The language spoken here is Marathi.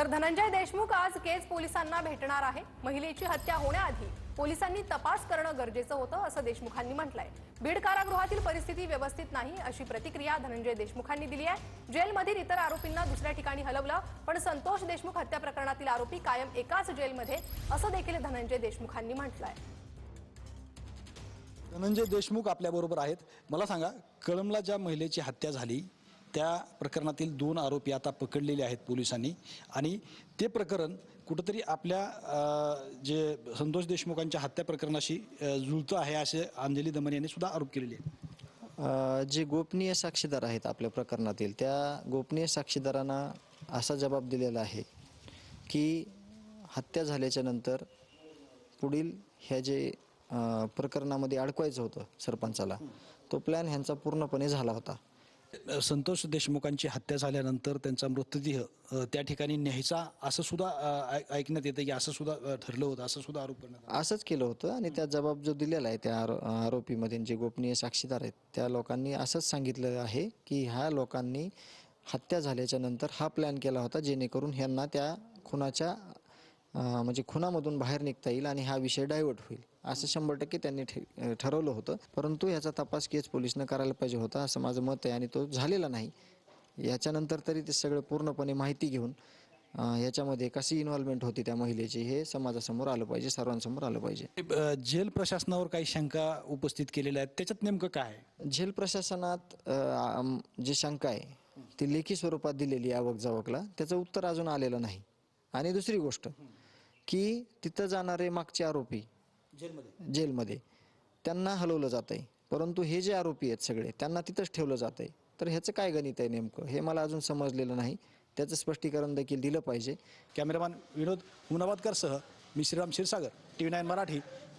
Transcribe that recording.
तर धनंजय देशमुख आज केज पोलिसांना भेटणार आहे। महिलेची हत्या होण्याआधी पोलिसांनी तपास करणं गरजेचं होतं असं देशमुखांनी म्हटलंय। बीड कारागृहातील परिस्थिती व्यवस्थित नाही अशी प्रतिक्रिया धनंजय देशमुखांनी दिली आहे। जेलमधील इतर आरोपींना दुसऱ्या ठिकाणी हलवलं, पण संतोष देशमुख हत्या प्रकरणातील आरोपी कायम एकाच जेलमध्ये असं देखील धनंजय देशमुखांनी म्हटलंय। धनंजय देशमुख आपल्याबरोबर आहेत। मला सांगा, कळमला ज्या महिलेची हत्या झाली त्या प्रकरणातील 2 आरोपी आता पकडलेले आहेत पोलिसांनी, आणि ते प्रकरण कुठेतरी आपल्या जे संतोष देशमुखांच्या हत्या प्रकरणाशी जुळतं आहे असे अंजली दमन यांनी सुद्धा आरोप केलेले आहेत। जे गोपनीय साक्षीदार आहेत आपल्या प्रकरणातील, त्या गोपनीय साक्षीदारांना असा जबाब दिलेला आहे की हत्या झाल्याच्या नंतर पुढील ह्या जे प्रकरणामध्ये अडकवायचं होतं सरपंचाला, तो प्लॅन ह्यांचा पूर्णपणे झाला होता। संतोष देशमुखांची हत्या झाल्यानंतर त्यांचा मृतदेह त्या ठिकाणी न्यायचा असं सुद्धा ऐकण्यात येतं की असं सुद्धा ठरलं होतं, असं सुद्धा आरोप करण्यात आला। असंच केलं होतं आणि त्या जबाब जो दिलेला आहे त्या आरोपीमध्ये जे गोपनीय साक्षीदार आहेत त्या लोकांनी असंच सांगितलं आहे की ह्या लोकांनी हत्या झाल्याच्या नंतर हा प्लॅन केला होता जेणेकरून ह्यांना त्या खुनाच्या म्हणजे खुनामधून बाहेर निघता येईल आणि हा विषय डायव्हर्ट होईल असं 100% त्यांनी ठरवलं होतं। परंतु याचा तपास केज पोलिसनं करायला पाहिजे होता असं माझं मत आहे, आणि तो झालेला नाही। याच्यानंतर तरी ते सगळं पूर्णपणे माहिती घेऊन याच्यामध्ये कशी इन्व्हॉल्वमेंट होती त्या महिलेची हे समाजासमोर आलं पाहिजे, सर्वांसमोर आलं पाहिजे। जेल प्रशासनावर काही शंका उपस्थित केलेल्या आहेत, त्याच्यात नेमकं काय आहे? जेल प्रशासनात जी शंका आहे ती लेखी स्वरूपात दिलेली आवक जावकला, त्याचं उत्तर अजून आलेलं नाही। आणि दुसरी गोष्ट की तिथं जाणारे मागचे आरोपी जेलमध्ये त्यांना हलवलं जात आहे, परंतु हे जे आरोपी आहेत सगळे त्यांना तिथंच ठेवलं जात आहे। तर ह्याचं काय गणित आहे नेमकं हे मला अजून समजलेलं नाही, त्याचं स्पष्टीकरण देखील दिलं पाहिजे। कॅमेरामॅन विनोद हुमनाबादकरसह मी श्रीराम क्षीरसागर, TV9 मराठी,